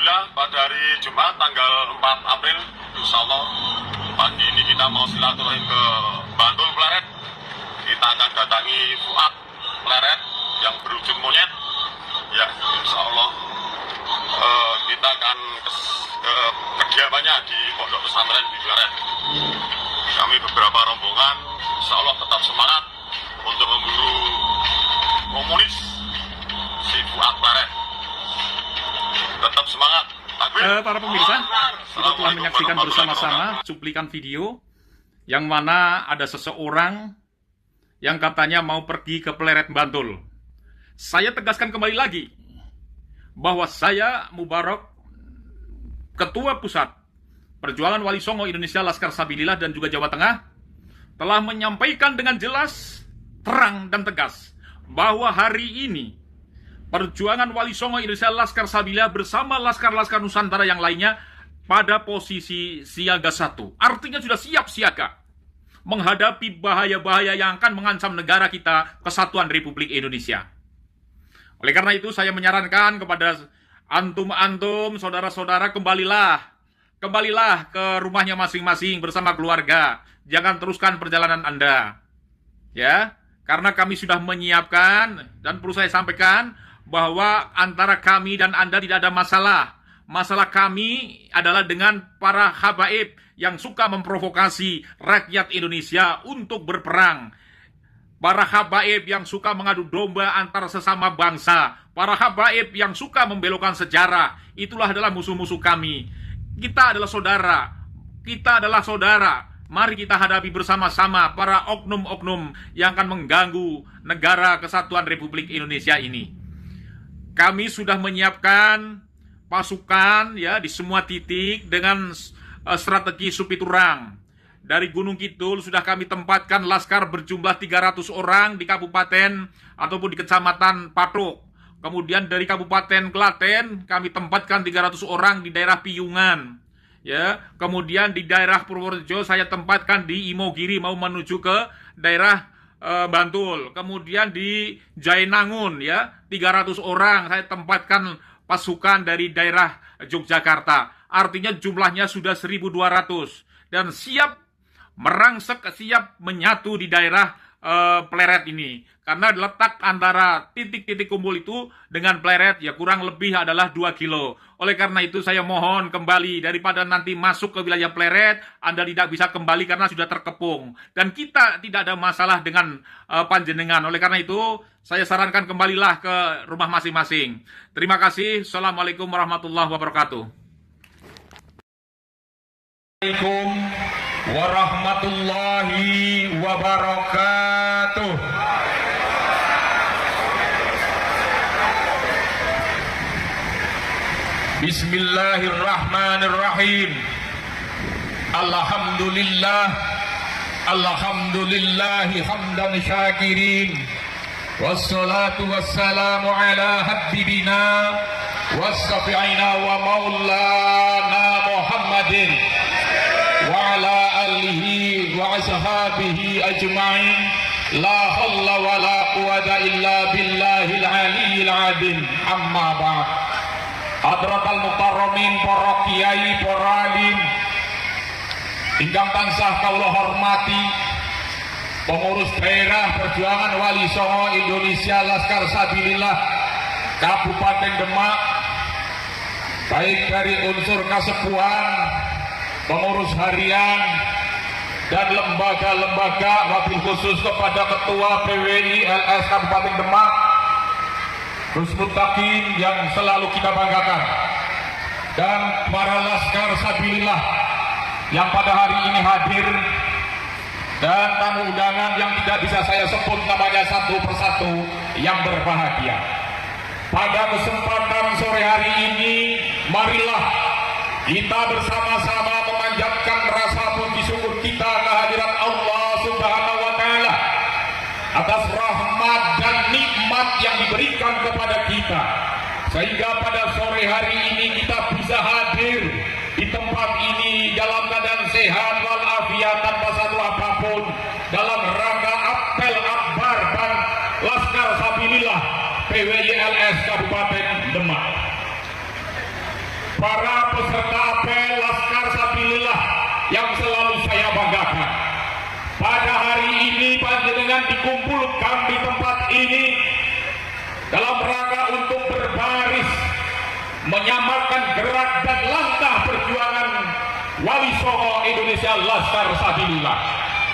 Alhamdulillah pada hari Jumat tanggal 4 April insyaallah pagi ini kita mau silaturahim ke Bantul Pleret. Kita akan datangi Fuad Pleret yang berwujud monyet. Ya, insyaallah kita akan ke kediamannya di pondok pesantren di Pleret. Kami beberapa rombongan insyaallah tetap semangat untuk memburu komunis si Fuad Pleret. Tetap semangat. Para pemirsa, kita telah menyaksikan bersama-sama cuplikan video yang mana ada seseorang yang katanya mau pergi ke Pleret Bantul. Saya tegaskan kembali lagi bahwa saya Mubarak, Ketua Pusat Perjuangan Wali Songo Indonesia Laskar Sabilillah dan juga Jawa Tengah, telah menyampaikan dengan jelas, terang dan tegas bahwa hari ini Perjuangan Wali Songo Indonesia Laskar Sabilillah bersama Laskar-Laskar Nusantara yang lainnya pada posisi siaga 1. Artinya sudah siap siaga menghadapi bahaya-bahaya yang akan mengancam negara kita, Kesatuan Republik Indonesia. Oleh karena itu saya menyarankan kepada antum-antum, saudara-saudara, kembalilah ke rumahnya masing-masing bersama keluarga. Jangan teruskan perjalanan Anda. Ya, karena kami sudah menyiapkan dan perlu saya sampaikan bahwa antara kami dan Anda tidak ada masalah. Masalah kami adalah dengan para habaib yang suka memprovokasi rakyat Indonesia untuk berperang. Para habaib yang suka mengadu domba antara sesama bangsa. Para habaib yang suka membelokkan sejarah. Itulah adalah musuh-musuh kami. Kita adalah saudara. Kita adalah saudara. Mari kita hadapi bersama-sama para oknum-oknum yang akan mengganggu negara Kesatuan Republik Indonesia ini. Kami sudah menyiapkan pasukan ya di semua titik dengan strategi Supiturang. Dari Gunung Kidul sudah kami tempatkan laskar berjumlah 300 orang di kabupaten ataupun di kecamatan Patok. Kemudian dari Kabupaten Klaten kami tempatkan 300 orang di daerah Piyungan. Ya, kemudian di daerah Purworejo saya tempatkan di Imogiri mau menuju ke daerah Bantul. Kemudian di Jainangun ya 300 orang saya tempatkan pasukan dari daerah Yogyakarta. Artinya jumlahnya sudah 1.200 dan siap merangsek, siap menyatu di daerah Pleret ini. Karena letak antara titik-titik kumpul itu dengan Pleret ya kurang lebih adalah 2 kilo. Oleh karena itu saya mohon kembali, daripada nanti masuk ke wilayah Pleret, Anda tidak bisa kembali karena sudah terkepung. Dan kita tidak ada masalah dengan panjenengan. Oleh karena itu saya sarankan kembalilah ke rumah masing-masing. Terima kasih. Assalamualaikum warahmatullahi wabarakatuh. Assalamualaikum warahmatullahi wabarakatuh. Bismillahirrahmanirrahim. Alhamdulillahi hamdan syakirin. Wassalatu wassalamu ala habibina wassafi'ina wa maulana Muhammadin wa ala alihi wa ashabihi ajma'in. La hawla wa la quwwata illa billahil aliyyil azim. Amma ba'd. Hadratal mukarramin, para kiai, para alim ingkang tansah kawula hormati, pengurus daerah Perjuangan Wali Songo Indonesia Laskar Sabilillah Kabupaten Demak, baik dari unsur kasepuhan, pengurus harian dan lembaga-lembaga, wabil khusus kepada Ketua PWI LS Kabupaten Demak Gus Mutakin yang selalu kita banggakan, dan para Laskar Sabilillah yang pada hari ini hadir, dan tamu undangan yang tidak bisa saya sebut namanya satu persatu yang berbahagia. Pada kesempatan sore hari ini, marilah kita bersama-sama memanjatkan rasa puji syukur kita kehadirat Allah Subhanahu wa Ta'ala atas rahmat dan nikmat yang diberikan kepada kita, sehingga pada sore hari ini kita bisa hadir di tempat ini dalam keadaan sehat walafiat tanpa satu apapun, dalam rangka apel akbar dan Laskar Sabilillah PWI LS Kabupaten Demak. para peserta apel Laskar Sabilillah yang selalu saya banggakan. Pada hari ini panjenengan dikumpulkan di tempat ini dalam rangka untuk berbaris menyamakan gerak dan langkah perjuangan Wali Songo Indonesia Laskar Sabilillah.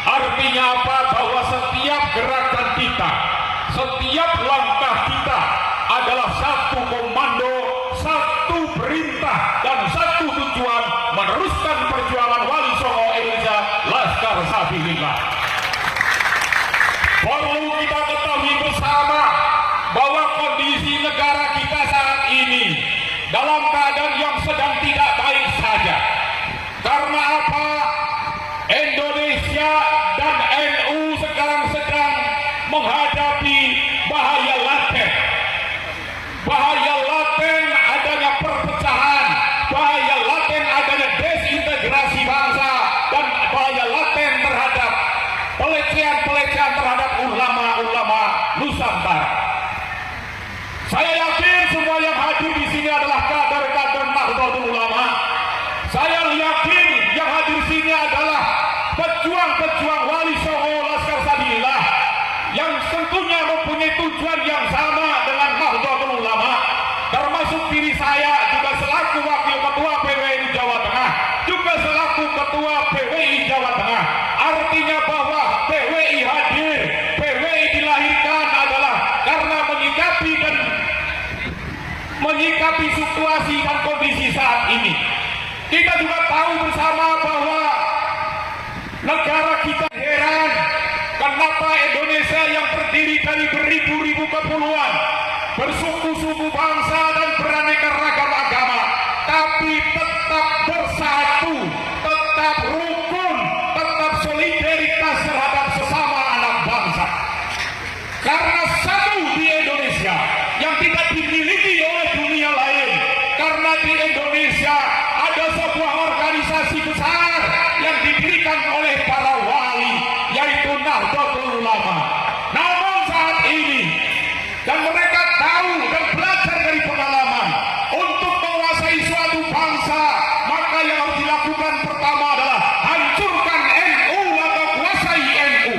Artinya apa? Bahwa setiap gerakan kita, setiap langkah kita adalah satu komando, satu perintah, dan satu tujuan meneruskan perjuangan Wali Songo Indonesia Laskar Sabilillah. Perlu kita ketahui bersama bahwa kondisi negara kita saat ini dalam keadaan yang sedang tidak baik saja. Karena apa? Indonesia dan NU sekarang sedang menghadapi bahaya laten. Bahaya laten adanya perpecahan, bahaya laten adanya desintegrasi bangsa, dan bahaya laten terhadap pelecehan-pelecehan terhadap ulama-ulama Nusantara. Saya yakin semua yang hadir di sini adalah kader-kader Nahdlatul Ulama. Saya yakin yang hadir di sini adalah pejuang-pejuang Wali Songo Laskar Sabilillah yang tentunya mempunyai tujuan yang sama dengan Nahdlatul Ulama, termasuk diri saya juga selaku wakil ketua PWI Jawa Tengah, juga selaku ketua PWI Jawa Tengah. Artinya bahwa PWI hadir, PWI dilahirkan adalah karena menyikapi situasi dan kondisi saat ini. Kita juga tahu bersama bahwa negara kita heran kenapa Indonesia yang terdiri dari beribu-ribu kepulauan, bersuku-suku bangsa dan beraneka ragam agama, tapi tetap bersatu, tetap rukun, tetap solidaritas terhadap sesama anak bangsa. Karena satu di Indonesia yang tidak dimiliki oleh dunia lain, karena di Indonesia ada sebuah organisasi besar yang didirikan oleh para wali, yaitu Nahdlatul Ulama. Namun saat ini, dan mereka tahu dan belajar dari pengalaman, untuk menguasai suatu bangsa, maka yang harus dilakukan pertama adalah hancurkan NU atau kuasai NU.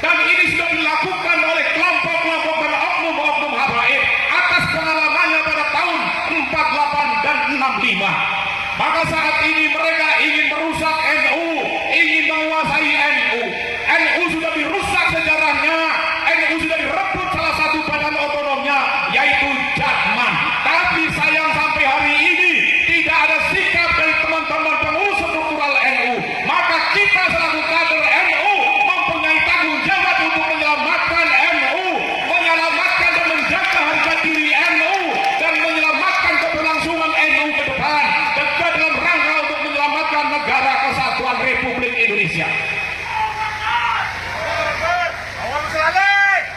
Dan ini sudah dilakukan oleh kelompok-kelompok dan oknum-oknum habaib atas pengalamannya pada tahun 48 dan 65. Maka saat ini mereka ingin merusak NU, ingin menguasai NU. NU sudah dirusak sejarahnya, NU sudah direbut salah satu badan otonomnya, yaitu Jatman. Tapi sayang sampai hari ini tidak ada sikap dari teman-teman pengurus struktural NU. Maka kita selaku kader NU mempunyai tanggung jawab untuk menyelamatkan NU, menyelamatkan dan menjaga harga diri NU, dan menyelamatkan keberlangsungan NU ke depan, dan dalam rangka untuk menyelamatkan negara kesatuan Republik Indonesia.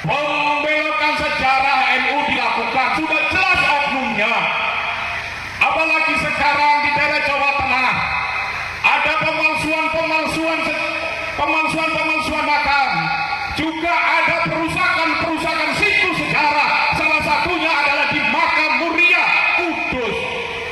Pembelokan sejarah NU dilakukan, sudah jelas oknumnya. Apalagi sekarang di daerah Jawa Tengah ada pemalsuan makam, juga ada perusakan situs sejarah. Salah satunya adalah di Makam Muria Kudus.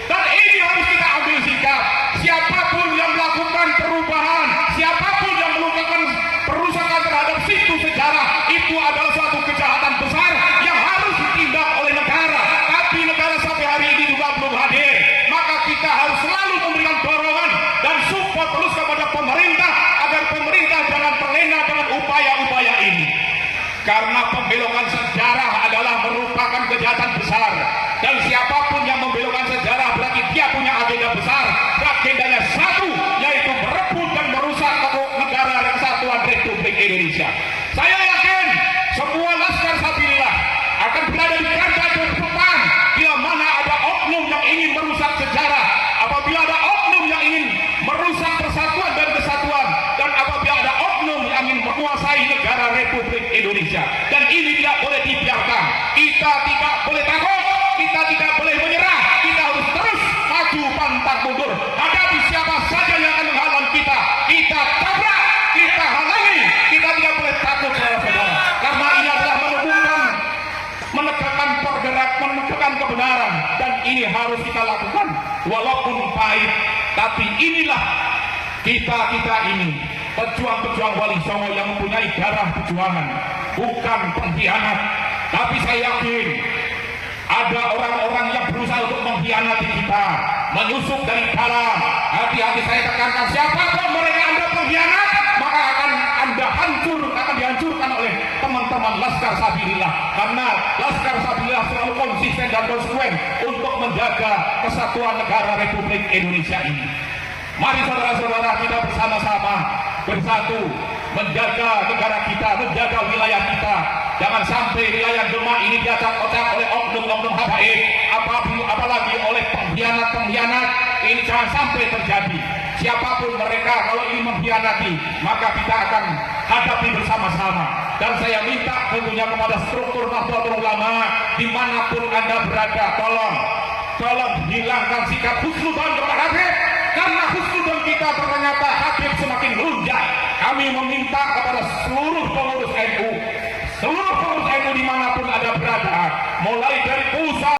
Dan ini harus kita ambil sikap. Siapapun yang melakukan perubahan, siapapun yang melakukan perusakan terhadap situs sejarah, itu adalah suatu kejahatan besar yang harus ditindak oleh negara. Tapi negara sampai hari ini juga belum hadir. Maka kita harus selalu memberikan dorongan dan support terus kepada pemerintah agar pemerintah jangan terlena dengan upaya-upaya ini. Karena pembelokan sejarah adalah merupakan kejahatan besar, dan siapapun yang membelokkan sejarah berarti dia punya agenda besar. Agendanya satu, yaitu merebut dan merusak negara Kesatuan Republik Indonesia. Saya yakin semua Laskar Sabilillah akan berada di garda terdepan bila mana ada oknum yang ingin merusak sejarah, apabila ada oknum yang ingin merusak persatuan dan kesatuan, dan apabila ada oknum yang ingin menguasai negara Republik Indonesia. Dan ini tidak boleh dibiarkan. Kita tidak boleh takut, kita tidak boleh harus kita lakukan walaupun pahit. Tapi inilah kita ini pejuang-pejuang Wali Songo yang mempunyai darah perjuangan, bukan pengkhianat. Tapi saya yakin ada orang-orang yang berusaha untuk mengkhianati kita, menyusup dari dalam. Hati-hati, saya tekankan, siapapun mereka Anda pengkhianat, maka akan dihancurkan oleh teman-teman Laskar Sabilillah. Karena Laskar Sabilillah selalu konsisten dan konsekuen untuk menjaga kesatuan negara Republik Indonesia ini. Mari saudara-saudara, kita bersama-sama bersatu menjaga negara kita, menjaga wilayah kita. Jangan sampai wilayah Demak ini diacak-acak oleh oknum-oknum habaib, apalagi oleh pengkhianat-pengkhianat. Ini jangan sampai terjadi. Siapapun mereka, kalau ini mengkhianati, maka kita akan hadapi bersama-sama. Dan saya minta tentunya kepada struktur Nahdlatul Ulama dimanapun Anda berada, tolong hilangkan sikap husnudzon kepada Habib. Karena husnudzon kita ternyata Habib semakin melunjak. Kami meminta kepada seluruh pengurus NU dimanapun Anda berada, mulai dari pusat